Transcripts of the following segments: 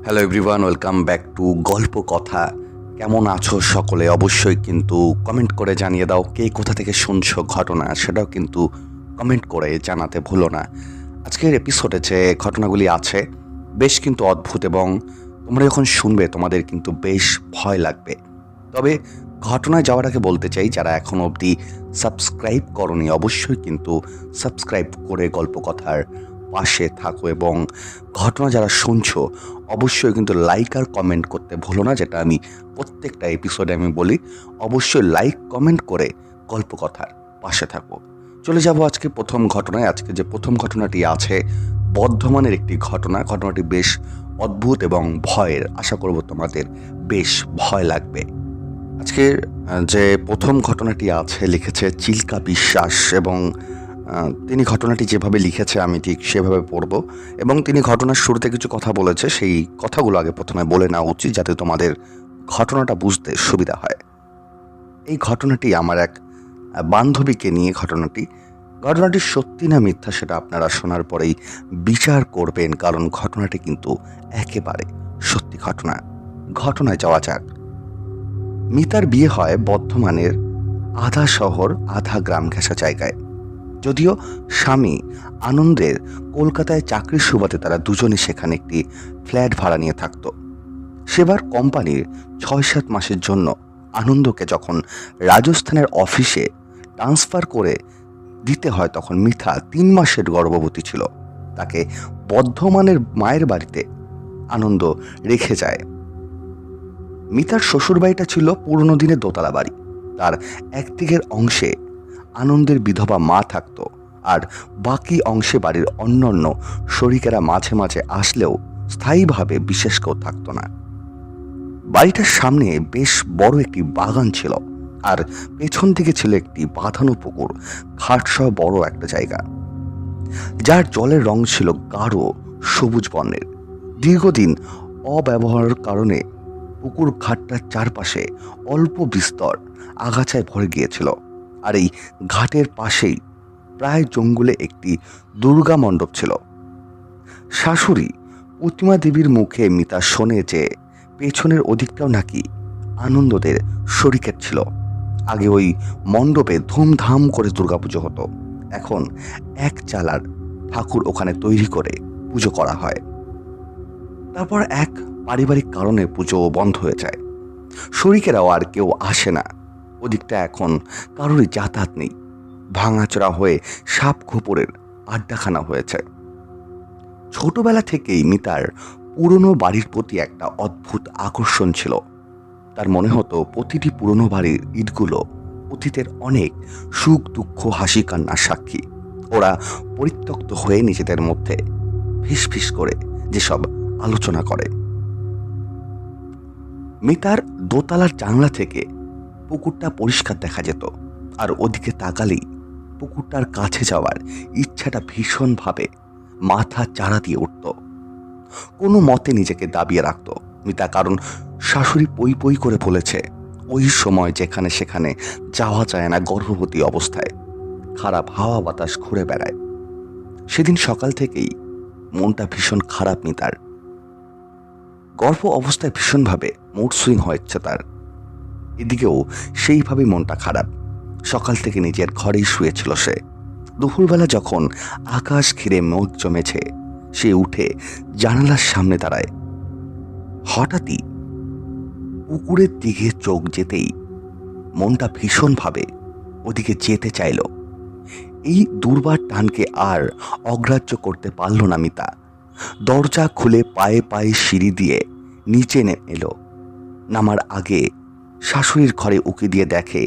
Hello everyone, welcome back to গল্প কথা। কেমন আছো সকলে? অবশ্যই কিন্তু কমেন্ট করে জানিয়ে দাও কে কোথা থেকে শুনছো ঘটনা, সেটাও কিন্তু কমেন্ট করে জানাতে ভুলো না। আজকের এপিসোডে যে ঘটনাগুলি আছে বেশ কিন্তু অদ্ভুত, এবং তোমরা যখন শুনবে তোমাদের কিন্তু বেশ ভয় লাগবে। তবে ঘটনায় যাওয়ার আগে বলতে চাই, যারা এখনও অবধি সাবস্ক্রাইব করনি অবশ্যই কিন্তু সাবস্ক্রাইব করে গল্প কথার পাশে থাকো, এবং ঘটনা যারা শুনছো অবশ্যই কিন্তু লাইক আর কমেন্ট করতে ভুলো না, যেটা আমি প্রত্যেকটা এপিসোডে আমি বলি। অবশ্যই লাইক কমেন্ট করে গল্প কথার পাশে থাকো। চলে যাব আজকে প্রথম ঘটনায়। আজকে যে প্রথম ঘটনাটি আছে বর্ধমানের একটি ঘটনা। ঘটনাটি বেশ অদ্ভুত এবং ভয়ের। আশা করব তোমাদের বেশ ভয় লাগবে। আজকের যে প্রথম ঘটনাটি আছে লিখেছে চিল্কা বিশ্বাস, এবং তিনি ঘটনাটি যেভাবে লিখেছে আমি ঠিক সেভাবে পড়ব, এবং তিনি ঘটনার শুরুতে কিছু কথা বলেছে, সেই কথাগুলো আগে প্রথমে বলে নেওয়া উচিত যাতে তোমাদের ঘটনাটা বুঝতে সুবিধা হয়। এই ঘটনাটি আমার এক বান্ধবীকে নিয়ে। ঘটনাটি সত্যি না মিথ্যা সেটা আপনারা শোনার পরেই বিচার করবেন, কারণ ঘটনাটি কিন্তু একেবারে সত্যি ঘটনা। ঘটনায় যাওয়া যাক। মিতার বিয়ে হয় বর্ধমানের আধা শহর আধা গ্রাম ঘেঁষা জায়গায়। যদিও স্বামী আনন্দের কলকাতায় চাকরির সুবাদে তারা দুজনে সেখানে একটি ফ্ল্যাট ভাড়া নিয়ে থাকত। সেবার কোম্পানির ৬-৭ মাসের জন্য আনন্দকে যখন রাজস্থানের অফিসে ট্রান্সফার করে দিতে হয়, তখন মিথা ৩ মাসের গর্ভবতী ছিল। তাকে বর্ধমানের মায়ের বাড়িতে আনন্দ রেখে যায়। মিতার শ্বশুরবাড়িটা ছিল পুরনো দিনের দোতলা বাড়ি। তার একদিকের অংশে আনন্দের বিধবা মা থাকত, আর বাকি অংশে বাড়ির অন্যান্য শরিকেরা মাঝে মাঝে আসলেও স্থায়ীভাবে বিশেষ কেউ থাকতো না। বাড়িটার সামনে বেশ বড় একটি বাগান ছিল, আর পেছন দিকে ছিল একটি বাঁধানো পুকুর, ঘাটসহ বড় একটা জায়গা, যার জলের রং ছিল গাঢ় সবুজ বর্ণের। দীর্ঘদিন অব্যবহারের কারণে পুকুর ঘাটটার চারপাশে অল্প বিস্তর আগাছায় ভরে গিয়েছিল, আর এই ঘাটের পাশেই প্রায় জঙ্গলে একটি দুর্গা মণ্ডপ ছিল। শাশুড়ি প্রতিমা দেবীর মুখে মিতা শোনে যে পেছনের অধিকটাও নাকি আনন্দদের শরিকের ছিল। আগে ওই মণ্ডপে ধুমধাম করে দুর্গাপুজো হতো। এখন এক চালার ঠাকুর ওখানে তৈরি করে পুজো করা হয়। তারপর এক পারিবারিক কারণে পুজো বন্ধ হয়ে যায়। শরিকেরাও আর কেউ আসে না। ওদিকটা এখন কারোরই যাতায়াত নেই। ভাঙাচোরা হয়ে সাপ খোপরের আড্ডাখানা হয়েছে। ছোটবেলা থেকেই মিতার পুরনো বাড়ির প্রতি একটা অদ্ভুত আকর্ষণ ছিল। তার মনে হতো প্রতিটি পুরনো বাড়ির ইটগুলো অতীতের অনেক সুখ দুঃখ হাসি কান্নার সাক্ষী। ওরা পরিত্যক্ত হয়ে নিজেদের মধ্যে ফিসফিস করে যেসব আলোচনা করে। মিতার দোতলার জানলা থেকে পুকুরটা পরিষ্কার দেখা যেত, আর ওদিকে তাকালেই পুকুরটার কাছে যাওয়ার ইচ্ছাটা ভীষণভাবে মাথা চাড়া দিয়ে উঠত। কোনো মতে নিজেকে দাবিয়ে রাখত মিতা, কারণ শাশুড়ি পই পই করে বলেছে ওই সময় যেখানে সেখানে যাওয়া যায় না গর্ভবতী অবস্থায়। খারাপ হাওয়া বাতাস ঘুরে বেড়ায়। সেদিন সকাল থেকেই মনটা ভীষণ খারাপ মিতার। গর্ভ অবস্থায় ভীষণভাবে মুড সুইং হয়েছে তার। এদিকেও সেইভাবে মনটা খারাপ। সকাল থেকে নিজের ঘরেই শুয়েছিল সে। দুপুরবেলা যখন আকাশ ঘিরে মেঘ জমেছে, সে উঠে জানালার সামনে দাঁড়ায়। হঠাৎই পুকুরের দিকে চোখ যেতেই মনটা ভীষণভাবে ওদিকে যেতে চাইল। এই দুর্বার টানকে আর অগ্রাহ্য করতে পারল না মিতা। দরজা খুলে পায়ে পায়ে সিঁড়ি দিয়ে নিচে এলো। নামার আগে শাশুড়ির ঘরে উকি দিয়ে দেখে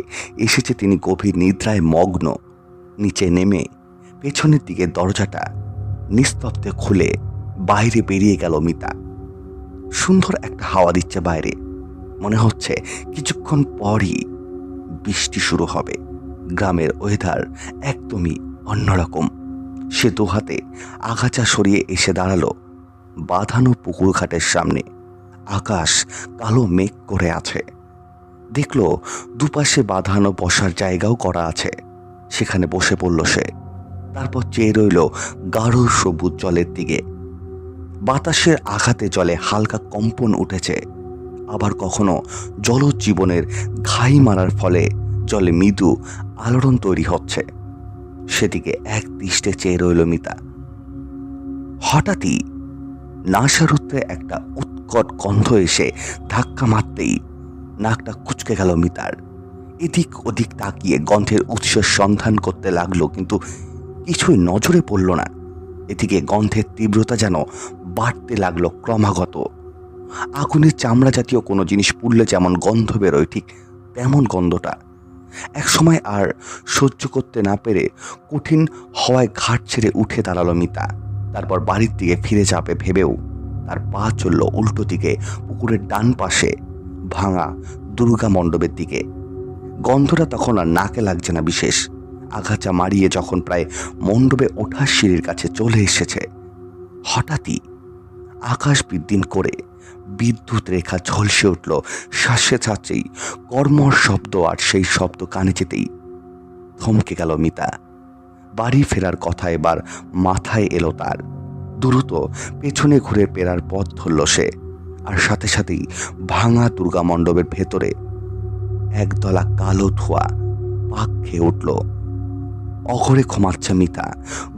এসেছে তিনি গভীর নিদ্রায় মগ্ন। নিচে নেমে পেছনের দিকে দরজাটা নিস্তব্ধে খুলে বাইরে বেরিয়ে গেল মিতা। সুন্দর একটা হাওয়া দিচ্ছে বাইরে। মনে হচ্ছে কিছুক্ষণ পরই বৃষ্টি শুরু হবে। গ্রামের ওয়েদার একদমই অন্যরকম। সে দুহাতে আগাছা সরিয়ে এসে দাঁড়ালো বাঁধানো পুকুর ঘাটের সামনে। আকাশ কালো মেঘ করে আছে। দেখলো দুপাশে বাঁধানো বসার জায়গাও করা আছে। সেখানে বসে পড়ল সে। তারপর চেয়ে রইল গাঢ় সবুজ জলের দিকে। বাতাসের আঘাতে জলে হালকা কম্পন উঠেছে, আবার কখনো জলজ জীবনের ঘাই মারার ফলে জলে মৃদু আলোড়ন তৈরি হচ্ছে। সেদিকে এক দৃষ্টে চেয়ে রইল মিতা। হঠাৎই নাসারুত্রে একটা উৎকট গন্ধ এসে ধাক্কা মারতেই নাকটা কুঁচকে গেল মিতার। এদিক ওদিক তাকিয়ে গন্ধের উৎসের সন্ধান করতে লাগলো, কিন্তু কিছুই নজরে পড়ল না। এদিকে গন্ধের তীব্রতা যেন বাড়তে লাগলো ক্রমাগত। আগুনের চামড়া জাতীয় কোনো জিনিস পুড়লে যেমন গন্ধ বেরোয়, ঠিক তেমন গন্ধটা। এক সময় আর সহ্য করতে না পেরে কঠিন হওয়ায় ঘাট ছেড়ে উঠে দাঁড়ালো মিতা। তারপর বাড়ির দিকে ফিরে যাবে ভেবেও তার পা চলল উল্টো দিকে, পুকুরের ডান পাশে ভাঙা দুর্গা মণ্ডপের দিকে। গন্ধটা তখন আর নাকে লাগছে না বিশেষ। আগাছা মারিয়ে যখন প্রায় মণ্ডপে ওঠার সিঁড়ির কাছে চলে এসেছে, হঠাৎই আকাশ বিদ্যুৎ করে বিদ্যুৎ রেখা ঝলসে উঠল শ্বাসে ছাঁচেই কর্মর শব্দ। আর সেই শব্দ কানে যেতেই থমকে গেল মিতা। বাড়ি ফেরার কথা এবার মাথায় এলো তার। দ্রুত পেছনে ঘুরে ফেরার পথ ধরল সে। আর সাথে সাথেই ভাঙা দুর্গা মণ্ডপের ভেতরে একদলা কালো ধোঁয়া পাক খেয়ে উঠল। অঘরে ঘুমাচ্ছে মিতা।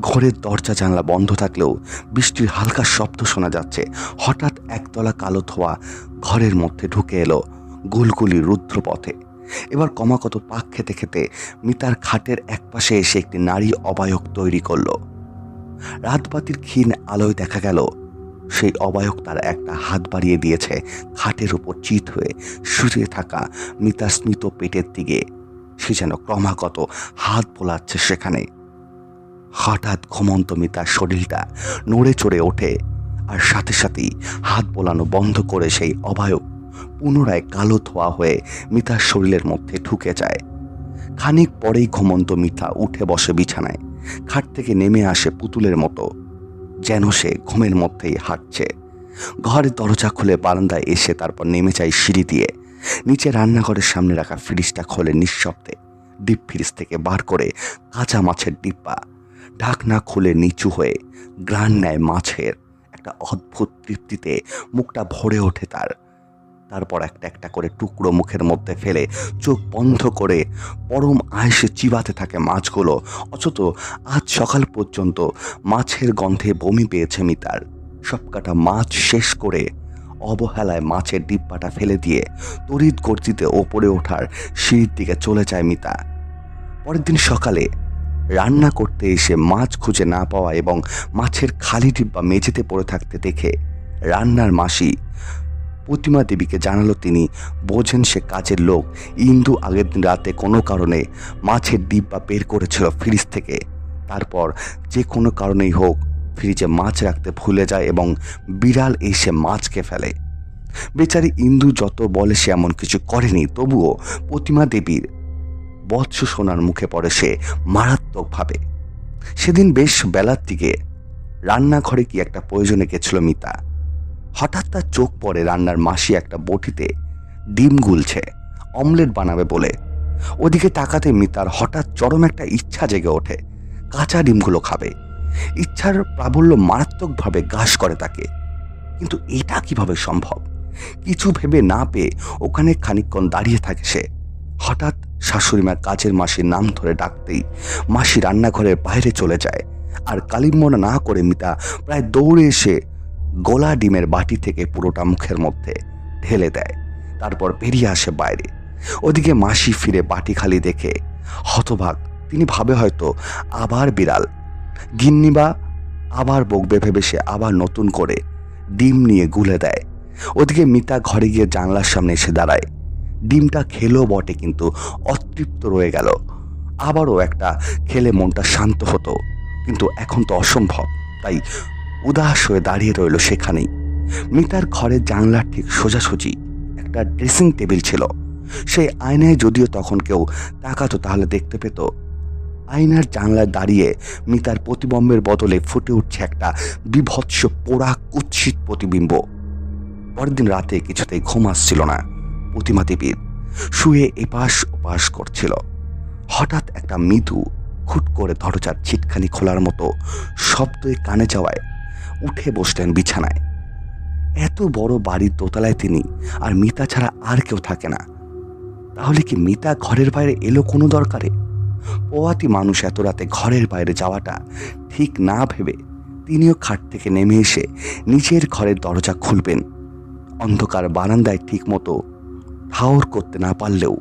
ঘরের দরজা জানলা বন্ধ থাকলেও বৃষ্টির হালকা শব্দ শোনা যাচ্ছে। হঠাৎ একদলা কালো ধোঁয়া ঘরের মধ্যে ঢুকে এলো গুলগুলি রুদ্রপথে। এবার ক্রমাগত পাক খেতে খেতে মিতার খাটের একপাশে এসে একটি নারী অবয়ব তৈরি করলো। রাতবাতির ক্ষীণ আলোয় দেখা গেল সেই অবয়ব তার একটা হাত বাড়িয়ে দিয়েছে খাটের উপর চিত হয়ে শুয়ে থাকা মিতার স্মিত পেটের দিকে। সে যেন ক্রমাগত হাত বোলাচ্ছে সেখানে। হঠাৎ ঘুমন্ত মিতার শরীরটা নড়ে চড়ে ওঠে, আর সাথে সাথেই হাত বোলানো বন্ধ করে সেই অবয়ব পুনরায় কালো ধোয়া হয়ে মিতার শরীরের মধ্যে ঢুকে যায়। খানিক পরেই ঘুমন্ত মিতা উঠে বসে বিছানায়। খাট থেকে নেমে আসে পুতুলের মতো, যেন সে ঘুমের মধ্যেই হাঁটছে। ঘরের দরজা খুলে বারান্দায় এসে তারপর নেমে যায় সিঁড়ি দিয়ে। নিচে রান্নাঘরের সামনে রাখা ফ্রিজটা খোলে নিঃশব্দে। ডিপ ফ্রিজ থেকে বার করে কাঁচা মাছের ডিব্বা। ঢাকনা খুলে নিচু হয়ে গ্রান নেয় মাছের। একটা অদ্ভুত তৃপ্তিতে মুখটা ভরে ওঠে তার। তারপর একটা একটা করে টুকরো মুখের মধ্যে ফেলে চোখ বন্ধ করে পরম আয়েসে চিবাতে থাকে মাছগুলো। অথচ আজ সকাল পর্যন্ত মাছের গন্ধে বমি পেয়েছে মিতার। সবকটা মাছ শেষ করে অবহেলায় মাছের ডিব্বাটা ফেলে দিয়ে তড়িৎ গর্জিতে ওপরে ওঠার সিঁড়ির দিকে চলে যায় মিতা। পরের দিন সকালে রান্না করতে এসে মাছ খুঁজে না পাওয়া এবং মাছের খালি ডিব্বা মেঝেতে পড়ে থাকতে দেখে রান্নার মাসি প্রতিমা দেবীকে জানালো তিনি বোঝেন সে কাজের লোক। ইন্দু আগের দিন রাতে কোনো কারণে মাছের ডিব্বা বের করেছিল ফ্রিজ থেকে। তারপর যে কোনো কারণেই হোক ফ্রিজে মাছ রাখতে ভুলে যায় এবং বিড়াল এসে মাছকে ফেলে। বেচারি ইন্দু যত বলে সে এমন কিছু করেনি, তবুও প্রতিমা দেবীর বৎস সোনার মুখে পড়ে সে মারাত্মকভাবে। সেদিন বেশ বেলার দিকে রান্নাঘরে কি একটা প্রয়োজনে গেছিল মিতা। হঠাৎ তার চোখ পড়ে রান্নার মাসি একটা বটিতে ডিম গুলছে, অমলেট বানাবে বলে। ওদিকে তাকাতে মিতার হঠাৎ চরম একটা ইচ্ছা জেগে ওঠে, কাঁচা ডিমগুলো খাবে। ইচ্ছার প্রাবল্য মারাত্মকভাবে গ্রাস করে তাকে। কিন্তু এটা কিভাবে সম্ভব কিছু ভেবে না পেয়ে ওখানে খানিকক্ষণ দাঁড়িয়ে থাকে সে। হঠাৎ শাশুড়িমা কাজের মাসির নাম ধরে ডাকতেই মাসি রান্নাঘরের বাইরে চলে যায়। আর কালিম্মনা না করে মিতা প্রায় দৌড়ে এসে গোলা ডিমের বাটি থেকে পুরোটা মুখের মধ্যে ঢেলে দেয়। তারপর বেরিয়ে আসে বাইরে। ওদিকে মাসি ফিরে বাটি খালি দেখে হতবাক। তিনি ভাবে হয়তো আবার বিড়াল, গিন্নিবা আবার বকবে ভেবে সে আবার নতুন করে ডিম নিয়ে গুলে দেয়। ওদিকে মিতা ঘরে গিয়ে জানলার সামনে এসে দাঁড়ায়। ডিমটা খেলো বটে, কিন্তু অতৃপ্ত রয়ে গেল। আবারও একটা খেলে মনটা শান্ত হতো, কিন্তু এখন তো অসম্ভব। তাই উদাস হয়ে দাঁড়িয়ে রইল সেখানেই। মিতার ঘরের জানলার ঠিক সোজাসুজি একটা ড্রেসিং টেবিল ছিল। সেই আয়নায় যদিও তখন কেউ তাকাতো তাহলে দেখতে পেত আয়নার জানলায় দাঁড়িয়ে মিতার প্রতিবিম্বের বদলে ফুটে উঠছে একটা বিভৎস পোড়া কুৎসিত প্রতিবিম্ব। পরের দিন রাতে কিছুতেই ঘুম আসছিল না প্রতিমা দেবীর। শুয়ে এপাশ ওপাশ করছিল। হঠাৎ একটা মৃদু খুট করে দরজার ছিটখানি খোলার মতো শব্দে কানে যাওয়ায় উঠে বসলেন বিছানায়। এত বড় বাড়ির দোতলায় তিনি, আর মিতা ছাড়া আর কেউ থাকে না। তাহলে কি মিতা ঘরের বাইরে এলো কোনো দরকারে? পোয়াতি মানুষ এত রাতে ঘরের বাইরে যাওয়াটা ঠিক না ভেবে তিনিও খাট থেকে নেমে এসে নিজের ঘরের দরজা খুলবেন। অন্ধকার বারান্দায় ঠিক মতো ঠাউর করতে না পারলেও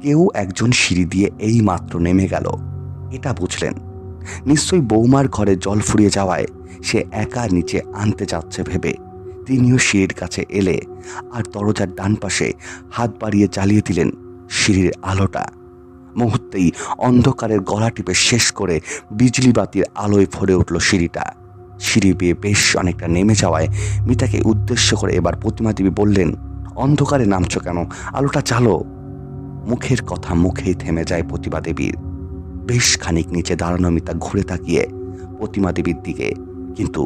কেউ একজন সিঁড়ি দিয়ে এই মাত্র নেমে গেল, এটা বুঝলেন। নিশ্চয়ই বৌমার ঘরে জল ফুরিয়ে যাওয়ায় সে একা নিচে আনতে যাচ্ছে ভেবে তিনিও সিঁড়ির কাছে এলে আর দরজার ডান পাশে হাত বাড়িয়ে জ্বালিয়ে দিলেন সিঁড়ির আলোটা। মুহূর্তেই অন্ধকারের গলা টিপে শেষ করে বিজলি বাতির আলোয় ভরে উঠল সিঁড়িটা। সিঁড়ি বেয়ে বেশ অনেকটা নেমে যাওয়ায় মিতাকে উদ্দেশ্য করে এবার প্রতিমা দেবী বললেন, অন্ধকারে নামছো কেন, আলোটা চালো। মুখের কথা মুখেই থেমে যায় প্রতিমা দেবীর। বেশ খানিক নিচে দাঁড়ানো মিতা ঘুরে তাকিয়ে প্রতিমা দেবীর দিকে, কিন্তু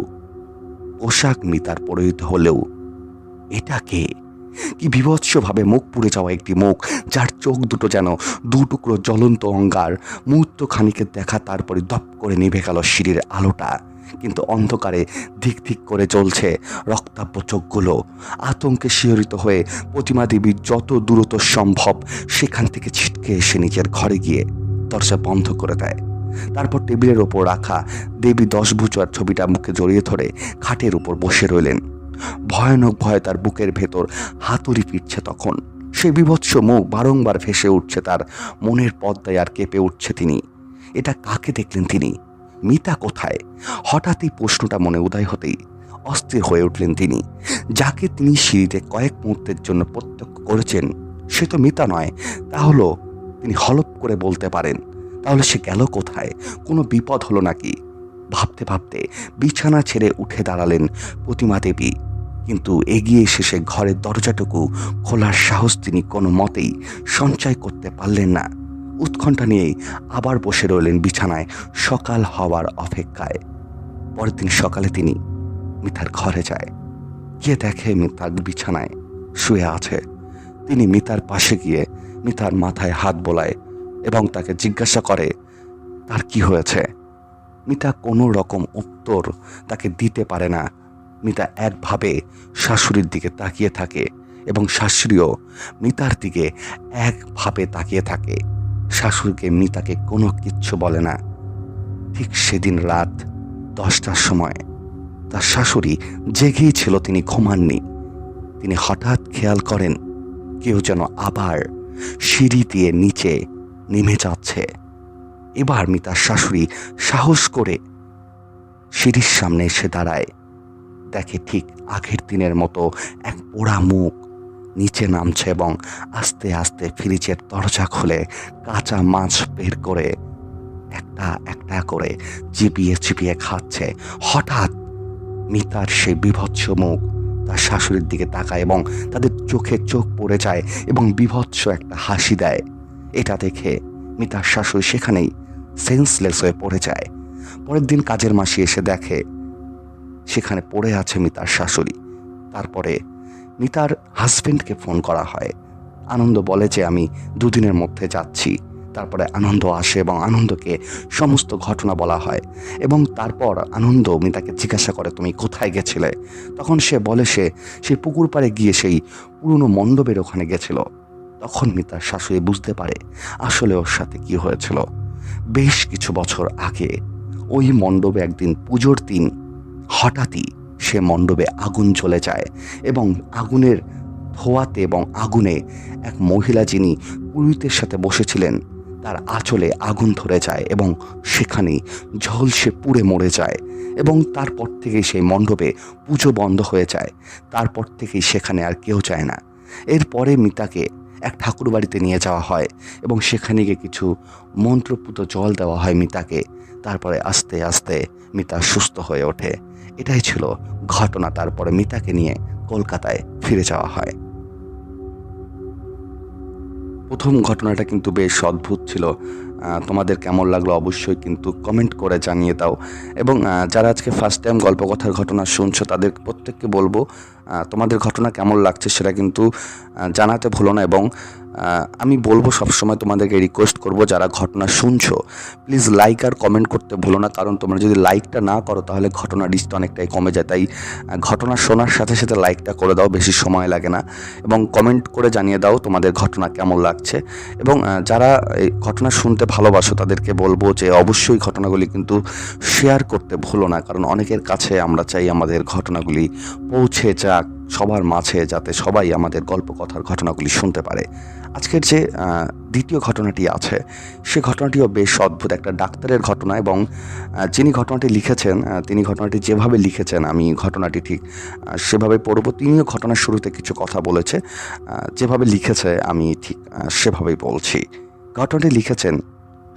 পোশাক মিতার পরিহিত হলেও এটা কে? কি বিভৎসভাবে মুখ পুড়ে যাওয়া একটি মুখ, যার চোখ দুটো যেন দু টুকরো জ্বলন্ত অঙ্গার। মুহূর্ত খানিকের দেখা, তারপরে দপ করে নিভে গেল সিঁড়ির আলোটা। কিন্তু অন্ধকারে ধিক ধিক করে জ্বলছে রক্তাভ চোখগুলো। আতঙ্কে শিহরিত হয়ে প্রতিমা দেবী যত দ্রুত সম্ভব সেখান থেকে ছিটকে এসে নিজের ঘরে গিয়ে দরজা বন্ধ করে দেয়। তারপর টেবিলের ওপর রাখা দেবী দশভুজার ছবিটা মুখে জড়িয়ে ধরে খাটের উপর বসে রইলেন। ভয়ানক ভয়ে তার বুকের ভেতর হাতুড়ি পিটছে তখন। সে বিভৎস মুখ বারংবার ভেসে উঠছে তার মনের পদ্মায়, আর কেঁপে উঠছে তিনি। এটা কাকে দেখলেন তিনি? মিতা কোথায়? হঠাৎই প্রশ্নটা মনে উদয় হতেই অস্থির হয়ে উঠলেন তিনি। যাকে তিনি সিঁড়িতে কয়েক মুহূর্তের জন্য প্রত্যক্ষ করেছেন সে তো মিতা নয়। তাহলে তিনি হলপ করে বলতে পারেন, তাহলে সে গেল কোথায়? কোনো বিপদ হলো নাকি? ভাবতে ভাবতে বিছানা ছেড়ে উঠে দাঁড়ালেন প্রতিমা দেবী। কিন্তু এগিয়ে এসে সে ঘরের দরজাটুকু খোলার সাহস তিনি কোনো মতেই সঞ্চয় করতে পারলেন না। উৎকণ্ঠা নিয়েই আবার বসে রইলেন বিছানায় সকাল হওয়ার অপেক্ষায়। পরের দিন সকালে তিনি মিতার ঘরে যায়। গিয়ে দেখে মিতার বিছানায় শুয়ে আছে। তিনি মিতার পাশে গিয়ে মিতার মাথায় হাত বোলায় এবং তাকে জিজ্ঞাসা করে তার কি হয়েছে। মিতা কোনো রকম উত্তর তাকে দিতে পারে না। মিতা একভাবে শাশুড়ির দিকে তাকিয়ে থাকে এবং শাশুড়িও মিতার দিকে একভাবে তাকিয়ে থাকে। শাশুড়িকে মিতাকে কোনো কিচ্ছু বলে না। ঠিক সেদিন রাত 10টার সময় তার শাশুড়ি জেগেই ছিল, তিনি ঘুমাননি। তিনি হঠাৎ খেয়াল করেন কেউ যেন আবার সিঁড়ি দিয়ে নিচে নেমে যাচ্ছে। এবার মিতার শাশুড়ি সাহস করে সিঁড়ির সামনে এসে দাঁড়ায়। দেখে ঠিক আগের দিনের মতো এক পোড়া মুখ নিচে নামছে এবং আস্তে আস্তে ফ্রিজের দরজা খুলে কাঁচা মাছ বের করে একটা একটা করে চিবিয়ে চিবিয়ে খাচ্ছে। হঠাৎ মিতার সেই বিভৎস মুখ তার শাশুড়ির দিকে তাকায় এবং তাদের চোখে চোখ পড়ে যায় এবং বিভৎস একটা হাসি দেয়। এটা দেখে মিতার শাশুড়ি সেখানেই সেন্সলেস হয়ে পড়ে যায়। পরের দিন কাজের মাসি এসে দেখে সেখানে পড়ে আছে মিতার শাশুড়ি। তারপরে মিতার হাজবেন্ডকে ফোন করা হয়। আনন্দ বলে যে আমি 2 দিনের মধ্যে যাচ্ছি। তারপরে আনন্দ আসে এবং আনন্দকে সমস্ত ঘটনা বলা হয় এবং তারপর আনন্দ মিতাকে জিজ্ঞাসা করে তুমি কোথায় গেছিলে। তখন সে বলে সে সেই পুকুর পাড়ে গিয়ে সেই পুরনো মণ্ডপের ওখানে গেছিল। তখন মিতার শাশুড়ি বুঝতে পারে আসলে ওর সাথে কি হয়েছিল। বেশ কিছু বছর আগে ওই মণ্ডপে একদিন পুজোর দিন হঠাৎই সে মণ্ডপে আগুন জ্বলে যায় এবং আগুনের ধোঁয়াতে এবং আগুনে এক মহিলা যিনি পুরোহিতের সাথে বসেছিলেন তার আঁচলে আগুন ধরে যায় এবং সেখানেই ঝলসে পুড়ে মরে যায় এবং তারপর থেকেই সেই মণ্ডপে পুজো বন্ধ হয়ে যায়। তারপর থেকেই সেখানে আর কেউ যায় না। এরপরে মিতাকে এক ঠাকুর বাড়িতে নিয়ে যাওয়া হয় এবং সেখানে গিয়ে কিছু মন্ত্রপুত জল দেওয়া হয় মিতাকে। তারপরে আস্তে আস্তে মিতা সুস্থ হয়ে ওঠে। এটাই ছিল ঘটনা। তারপরে মিতাকে নিয়ে কলকাতায় ফিরে যাওয়া হয়। প্রথম ঘটনাটা কিন্তু বেশ অদ্ভুত ছিল। তোমাদের কেমন লাগলো অবশ্যই কিন্তু কমেন্ট করে জানিয়ে দাও। এবং যারা আজকে ফার্স্ট টাইম গল্পকথার ঘটনা শুনছো তাদের প্রত্যেককে বলবো তোমাদের ঘটনা কেমন লাগছে সেটা কিন্তু জানাতে ভুলো না। এবং আমি বলবো সবসময় তোমাদেরকে রিকোয়েস্ট করব, যারা ঘটনা শুনছো প্লিজ লাইক আর কমেন্ট করতে ভুলো না, কারণ তোমরা যদি লাইকটা না করো তাহলে ঘটনার রিস্কটা অনেকটাই কমে যায়। তাই ঘটনা শোনার সাথে সাথে লাইকটা করে দাও, বেশি সময় লাগে না, এবং কমেন্ট করে জানিয়ে দাও তোমাদের ঘটনা কেমন লাগছে। এবং যারা এই ঘটনা শুনতে ভালোবাসো তাদেরকে বলবো যে অবশ্যই ঘটনাগুলি কিন্তু শেয়ার করতে ভুলো না, কারণ অনেকের কাছে আমরা চাই আমাদের ঘটনাগুলি পৌঁছে যাক সবার মাঝে, যাতে সবাই আমাদের গল্প কথার ঘটনাগুলি শুনতে পারে। আজকের যে দ্বিতীয় ঘটনাটি আছে সে ঘটনাটিও বেশ অদ্ভুত, একটা ডাক্তারের ঘটনা। এবং যিনি ঘটনাটি লিখেছেন তিনি ঘটনাটি যেভাবে লিখেছেন আমি ঘটনাটি ঠিক সেভাবে পড়ব। তিনিও ঘটনার শুরুতে কিছু কথা বলেছে, যেভাবে লিখেছে আমি ঠিক সেভাবেই বলছি। ঘটনাটি লিখেছেন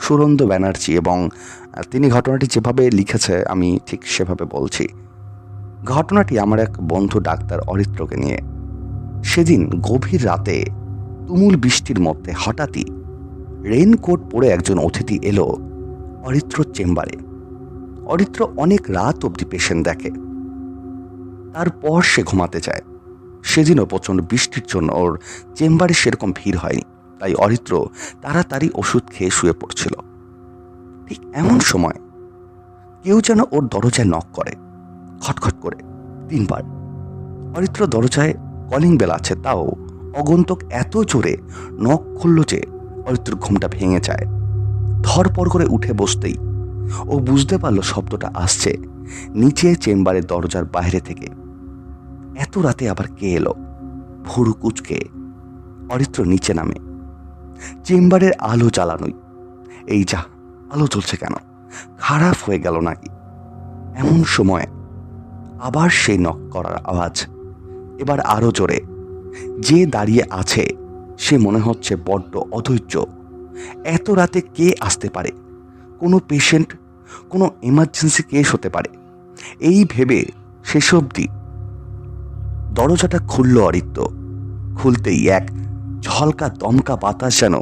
সুরন্দ ব্যানার্জি, এবং তিনি ঘটনাটি যেভাবে লিখেছে আমি ঠিক সেভাবে বলছি। ঘটনাটি আমার এক বন্ধু ডাক্তার অরিত্রকে নিয়ে। সেদিন গভীর রাতে তুমুল বৃষ্টির মধ্যে হঠাৎই রেইনকোট পরে একজন অতিথি এলো অরিত্রর চেম্বারে। অরিত্র অনেক রাত অবধি পেশেন্ট দেখে, তারপর সে ঘুমাতে যায়। সেদিনও প্রচণ্ড বৃষ্টির জন্য ওর চেম্বারে সেরকম ভিড় হয়নি, তাই অরিত্র তাড়াতাড়ি ওষুধ খেয়ে শুয়ে পড়ছিল। ঠিক এমন সময় কেউ যেন ওর দরজায় নক করে, খটখট করে 3 বার। অরিত্র দরজায় কলিং বেল আছে, তাও অগন্তুক এত জোরে নখ খুলল যে অরিত্রর ঘুমটা ভেঙে যায়। ধরপড় করে উঠে বসতেই ও বুঝতে পারল শব্দটা আসছে নিচে চেম্বারের দরজার বাইরে থেকে। এত রাতে আবার কে এলো? ভুরু কুচকে অরিত্র নিচে নামে। চেম্বারের আলো জ্বালানোই। এই যা, আলো জ্বলছে কেন? খারাপ হয়ে গেল নাকি? এমন সময় আবার সেই নক করার আওয়াজ, এবার আরো জোরে। যে দাঁড়িয়ে আছে সে মনে হচ্ছে বড্ড অধৈর্য। এত রাতে কে আসতে পারে? কোনো পেশেন্ট, কোনো এমার্জেন্সি কেস হতে পারে, এই ভেবে শেষ অবধি দরজাটা খুলল অরিত্র। খুলতেই এক ঝলকা দমকা বাতাস যেন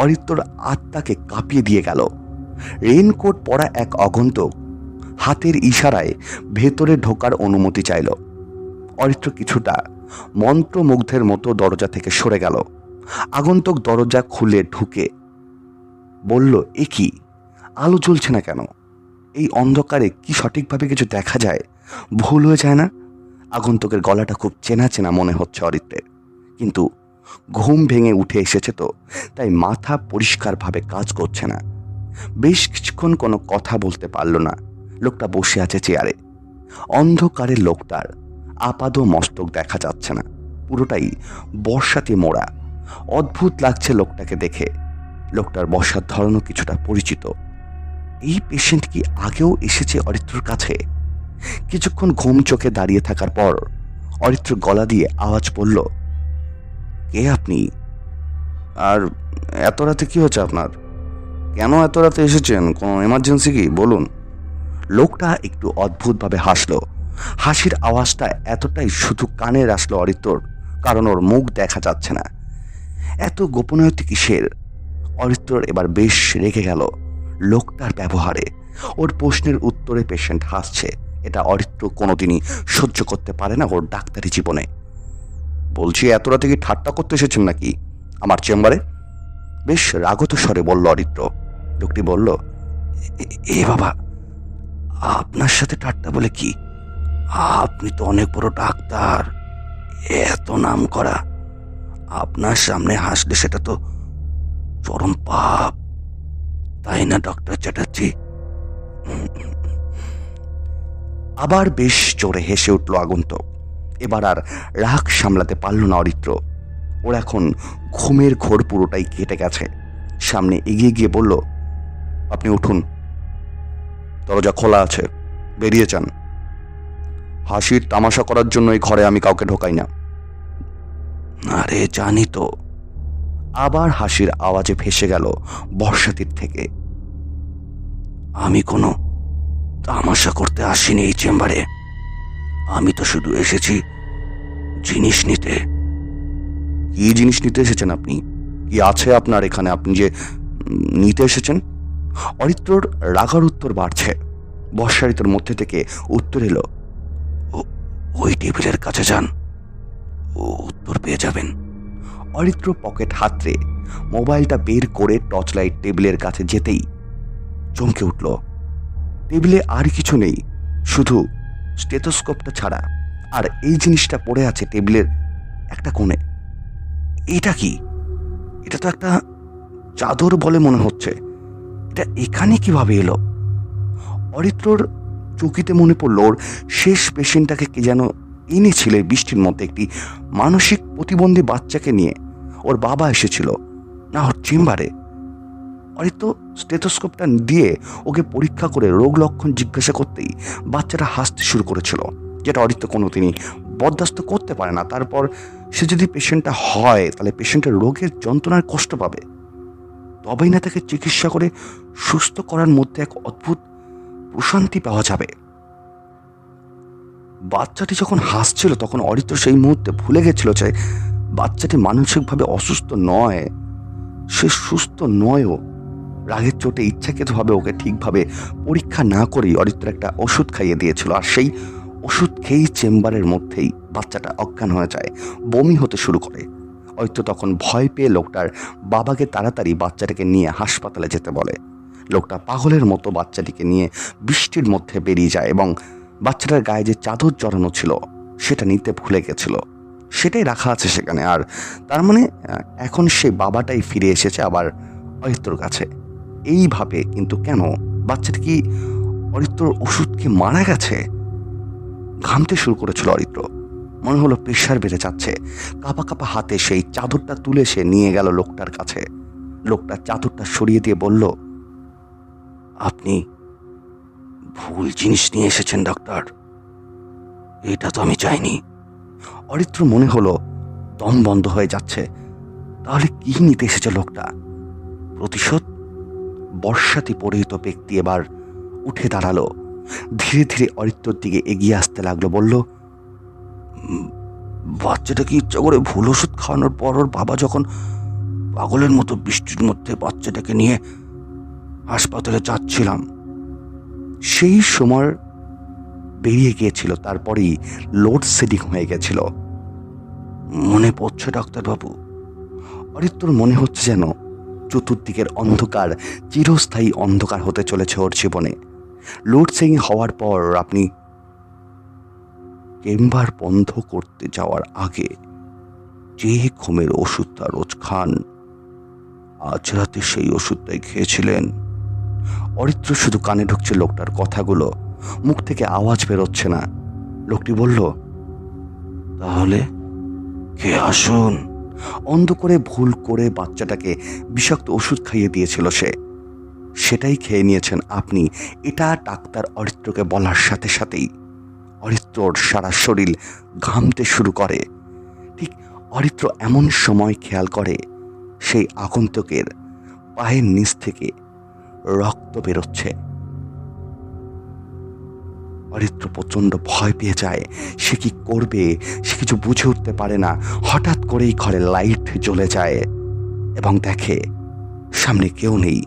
অরিত্রর আত্মাকে কাঁপিয়ে দিয়ে গেল। রেইনকোট পরা এক আগন্তুক হাতের ইশারায় ভেতরে ঢোকার অনুমতি চাইল। অরিত্র কিছুটা মন্ত্রমুগ্ধের মতো দরজা থেকে সরে গেল। আগন্তুক দরজা খুলে ঢুকে বলল, এ কি, আলো জ্বলছে না কেন? এই অন্ধকারে কি সঠিকভাবে কিছু দেখা যায়? ভুল হয়ে যায় না? আগন্তুকের গলাটা খুব চেনা চেনা মনে হচ্ছে অরিত্রের, কিন্তু ঘুম ভেঙে উঠে এসেছে তো, তাই মাথা পরিষ্কারভাবে কাজ করছে না। বেশ কিছুক্ষণ কোনো কথা বলতে পারল না। লোকটা বসে আছে চেয়ারে। অন্ধকারের লোকটার আপাদ মস্তক দেখা যাচ্ছে না, পুরোটাই বর্ষাতে মোড়া। অদ্ভুত লাগছে লোকটাকে দেখে। লোকটার বসার ধরনও কিছুটা পরিচিত। এই পেশেন্ট কি আগেও এসেছে অরিত্রর কাছে? কিছুক্ষণ ঘুম চোখে দাঁড়িয়ে থাকার পর অরিত্র গলা দিয়ে আওয়াজ পড়ল, কে আপনি? আর এত রাতে কি হচ্ছে আপনার? কেন এত রাতে এসেছেন? কোনো এমার্জেন্সি কি? বলুন। লোকটা একটু অদ্ভুতভাবে হাসলো। হাসির আওয়াজটা এতটাই শুধু কানে আসলো অরিত্রর, কারণ ওর মুখ দেখা যাচ্ছে না। এত গোপনীয়তা কিসের? অরিত্রর এবার বেশ রেগে গেল লোকটার ব্যবহারে। ওর প্রশ্নের উত্তরে পেশেন্ট হাসছে, এটা অরিত্র কোনোদিনই সহ্য করতে পারে না ওর ডাক্তারি জীবনে। বলছি, এত রাতে কি ঠাট্টা করতে এসেছেন নাকি আমার চেম্বারে? বেশ রাগত স্বরে বলল অরিত্র। লোকটি বলল, এ বাবা, আপনার সাথে ঠাট্টা বলে কি? আপনি তো অনেক বড় ডাক্তার, এত নাম করা। আপনার সামনে হাসলে সেটা তো চরম পাপ, তাই না ডক্টর চ্যাটার্জি? আবার বেশ জোরে হেসে উঠল আগন্তুক। এবার আর রাগ সামলাতে পারল না অরিত্র। ওর এখন ঘুমের ঘোর পুরোটাই কেটে গেছে। সামনে এগিয়ে গিয়ে বলল, আপনি উঠুন, দরজা খোলা আছে, বেরিয়ে যান। হাসির তামাশা করার জন্য এই ঘরে আমি কাউকে ঢোকাই না। আরে জানি তো। আবার হাসির আওয়াজে ভেসে গেল বর্ষাতীর থেকে। আমি কোনো তামাশা করতে আসিনি এই চেম্বারে, আমি তো শুধু এসেছি জিনিস নিতে। কি জিনিস নিতে এসেছেন আপনি? কি আছে আপনার এখানে, আপনি যে নিতে এসেছেন? অরিত্রর রাগার উত্তর বাড়ছে। বর্ষা ঋতুর মধ্যে থেকে উত্তর এলো, ওই টেবিলের কাছে যান, উত্তর পেয়ে যাবেন। অরিত্র পকেট হাতড়ে মোবাইলটা বের করে টর্চ লাইট টেবিলের কাছে যেতেই চমকে উঠল। টেবিলে আর কিছু নেই, শুধু স্টেথোস্কোপটা ছাড়া। আর এই জিনিসটা পড়ে আছে টেবিলের একটা কোণে। এটা কি? এটা তো একটা চাদর বলে মনে হচ্ছে। এটা এখানে কিভাবে এলো? অরিত্রর চকিতে মনে পড়ল ওর শেষ পেশেন্টটাকে কে যেন এনেছিল এই বৃষ্টির মধ্যে, একটি মানসিক প্রতিবন্ধী বাচ্চাকে নিয়ে। ওর বাবা এসেছিল না ওর চেম্বারে। অরিত্র স্টেথোস্কোপটা দিয়ে ওকে পরীক্ষা করে রোগ লক্ষণ জিজ্ঞাসা করতেই বাচ্চাটা হাসতে শুরু করেছিল, যেটা অরিত্র কোনোদিনই বরদাস্ত করতে পারে না। তারপর সে যদি পেশেন্টটা হয় তাহলে পেশেন্টের রোগের যন্ত্রণার কষ্ট পাবে, তবেই না তাকে চিকিৎসা করে সুস্থ করার মধ্যে এক অদ্ভুত প্রশান্তি পাওয়া যাবে। বাচ্চাটি যখন হাসছিল তখন অরিত্র সেই মুহূর্তে ভুলে গেছিল যে বাচ্চাটি মানসিকভাবে অসুস্থ নয়, সে সুস্থ নয়ও। রাগের চোটে ইচ্ছাকৃতভাবে ওকে ঠিকভাবে পরীক্ষা না করেই অরিত্র একটা ওষুধ খাইয়ে দিয়েছিল। আর সেই ওষুধ খেয়েই চেম্বারের মধ্যেই বাচ্চাটা অজ্ঞান হয়ে যায়, বমি হতে শুরু করে। অরিত্র তখন ভয় পেয়ে লোকটার বাবাকে তাড়াতাড়ি বাচ্চাটাকে নিয়ে হাসপাতালে যেতে বলে। লোকটা পাগলের মতো বাচ্চাটিকে নিয়ে বৃষ্টির মধ্যে বেরিয়ে যায় এবং বাচ্চাটার গায়ে যে চাদর জড়ানো ছিল সেটা নিতে ভুলে গেছিল, সেটাই রাখা আছে সেখানে। আর তার মানে এখন সেই বাবাটাই ফিরে এসেছে আবার অরিত্রর কাছে। এইভাবে কিন্তু কেন? বাচ্চাটা কি অরিত্রর ওষুধকে মারা গেছে? ঘামতে শুরু করেছিল অরিত্র, মনে হলো প্রেশার বেড়ে যাচ্ছে। কাঁপা কাঁপা হাতে সেই চাদরটা তুলে সে নিয়ে গেল লোকটার কাছে। লোকটা চাদরটা সরিয়ে দিয়ে বলল, আপনি ভুল জিনিস নিয়ে এসেছেন ডাক্তার, এটা তো আমি চাইনি। অরিত্র মনে হলো দম বন্ধ হয়ে যাচ্ছে। তাহলে কি নিতে এসেছে লোকটা? প্রতিশোধ? বর্ষাতে পরিহিত ব্যক্তি এবার উঠে দাঁড়ালো, ধীরে ধীরে অরিত্রর দিকে এগিয়ে আসতে লাগলো। বলল, বাচ্চাটাকে ইচ্ছা করে ভুল ওষুধ খাওয়ানোর পর ওর বাবা যখন পাগলের মতো বৃষ্টির মধ্যে বাচ্চাটাকে নিয়ে হাসপাতালে যাচ্ছিলাম, সেই সময় বেরিয়ে গিয়েছিল। তারপরেই লোডশেডিং হয়ে গেছিল। মনে পড়ছে ডাক্তারবাবু? অরিত্রর মনে হচ্ছে যেন চতুর্দিকের অন্ধকার চিরস্থায়ী অন্ধকার হতে চলেছে ওর জীবনে। লোডশেডিং হওয়ার পর আপনি চেম্বার বন্ধ করতে যাওয়ার আগে যে ঘুমের ওষুধটা রোজ খান, আজ রাতে সেই ওষুধটাই খেয়েছিলেন। অরিত্র শুধু কানে ঢুকছে লোকটার কথাগুলো, মুখ থেকে আওয়াজ বেরোচ্ছে না। লোকটি বলল, তাহলে কে আসুন? অন্ধ করে ভুল করে বাচ্চাটাকে বিষাক্ত ওষুধ খাইয়ে দিয়েছিল সে, সেটাই খেয়ে নিয়েছেন আপনি। এটা ডাক্তার অরিত্রকে বলার সাথে সাথেই অরিত্রর সারা শরীর ঘামতে শুরু করে। ঠিক অরিত্র এমন সময় খেয়াল করে সেই আগন্তুকের পায়ের নিচ থেকে রক্ত বেরোচ্ছে। অরিত্র প্রচণ্ড ভয় পেয়ে যায়। সে কি করবে সে কিছু বুঝে উঠতে পারে না। হঠাৎ করেই ঘরে লাইট জ্বলে যায় এবং দেখে সামনে কেউ নেই।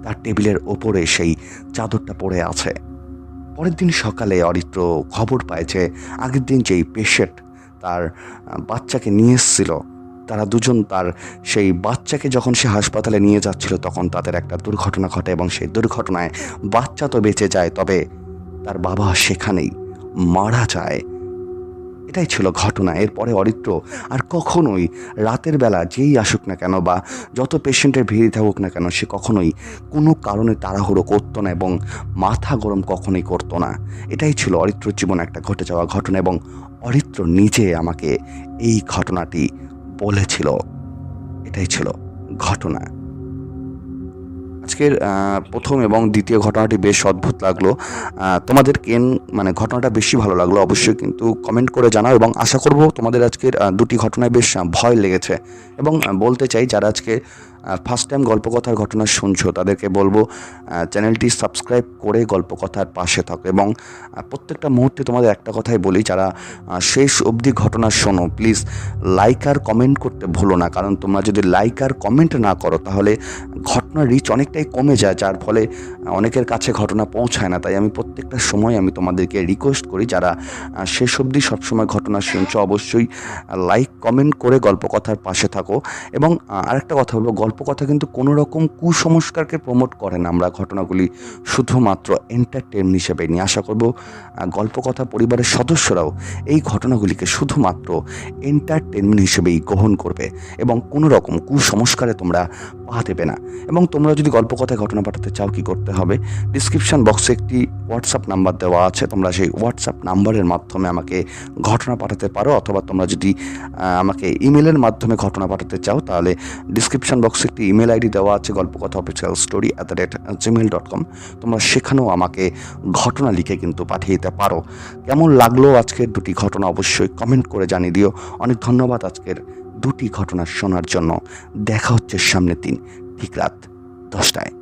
তার টেবিলের ওপরে সেই চাদরটা পড়ে আছে। পরের দিন সকালে অরিত্র খবর পায় যে আগের দিন যেই পেশেন্ট তার বাচ্চাকে নিয়ে এসেছিল, তারা দুজন তার সেই বাচ্চাকে যখন সে হাসপাতালে নিয়ে যাচ্ছিল তখন তাদের একটা দুর্ঘটনা ঘটে এবং সেই দুর্ঘটনায় বাচ্চা তো বেঁচে যায়, তবে তার বাবা সেখানেই মারা যায়। এটাই ছিল ঘটনা। এরপরে অরিত্র আর কখনোই রাতের বেলা যেই আসুক না কেন বা যত পেশেন্টের ভিড় থাকুক না কেন, সে কখনোই কোনো কারণে তাড়াহুড়ো করতো না এবং মাথা গরম কখনোই করতো না। এটাই ছিল অরিত্রর জীবনে একটা ঘটে যাওয়া ঘটনা এবং অরিত্র নিজে আমাকে এই ঘটনাটি বলেছিল। এটাই ছিল ঘটনা। আজকের প্রথম এবং দ্বিতীয় ঘটনাটি বেশ অদ্ভুত লাগলো। তোমাদের ঘটনাটা বেশি ভালো লাগলো অবশ্যই কিন্তু কমেন্ট করে জানাও, এবং আশা করব তোমাদের আজকের দুটি ঘটনায় বেশ ভয় লেগেছে। এবং বলতে চাই যারা আজকে ফার্স্ট টাইম গল্পকথার ঘটনা শুনছো তাদেরকে বলবো চ্যানেলটি সাবস্ক্রাইব করে গল্পকথার পাশে থাকো। এবং প্রত্যেকটা মুহূর্তে তোমাদের একটা কথাই বলি, যারা শেষ অবধি ঘটনা শোনো প্লিজ লাইক আর কমেন্ট করতে ভুলো না। কারণ তোমরা যদি লাইক আর কমেন্ট না করো তাহলে ঘটনার রিচ অনেকটাই কমে যায়, যার ফলে অনেকের কাছে ঘটনা পৌঁছায় না। তাই আমি প্রত্যেকটা সময় আমি তোমাদেরকে রিকোয়েস্ট করি, যারা শেষ অবধি সবসময় ঘটনা শুনছো অবশ্যই লাইক কমেন্ট করে গল্পকথার পাশে থাকো। এবং আরেকটা কথা বলবো, গল্পকথা কিন্তু কোনো রকম কুসংস্কারকে প্রমোট করে না। আমরা ঘটনাগুলি শুধুমাত্র এন্টারটেনমেন্ট হিসেবে নিয়ে আশা করব গল্পকথা পরিবারের সদস্যরাও এই ঘটনাগুলিকে শুধুমাত্র এন্টারটেনমেন্ট হিসেবেই গ্রহণ করবে এবং কোনো রকম কুসংস্কারে তোমরা পা দেবে না। এবং তোমরা যদি গল্পকথায় ঘটনা পাঠাতে চাও কি করতে হবে, ডিসক্রিপশন বক্সে একটি হোয়াটসঅ্যাপ নাম্বার দেওয়া আছে, তোমরা সেই হোয়াটসঅ্যাপ নাম্বারের মাধ্যমে আমাকে ঘটনা পাঠাতে পারো। অথবা তোমরা যদি আমাকে ইমেলের মাধ্যমে ঘটনা পাঠাতে চাও তাহলে ডিসক্রিপশন বক্সে একটি ইমেল আইডি দেওয়া আছে galpokotha@gmail.com। তোমরা সেখানেও আমাকে ঘটনা লিখে কিন্তু পাঠিয়ে দিতে পারো। কেমন লাগলো আজকের দুটি ঘটনা অবশ্যই কমেন্ট করে জানিয়ে দিও। অনেক ধন্যবাদ আজকের দুটি ঘটনা শোনার জন্য। দেখা হচ্ছে সামনের দিন ঠিক রাত 10টায়।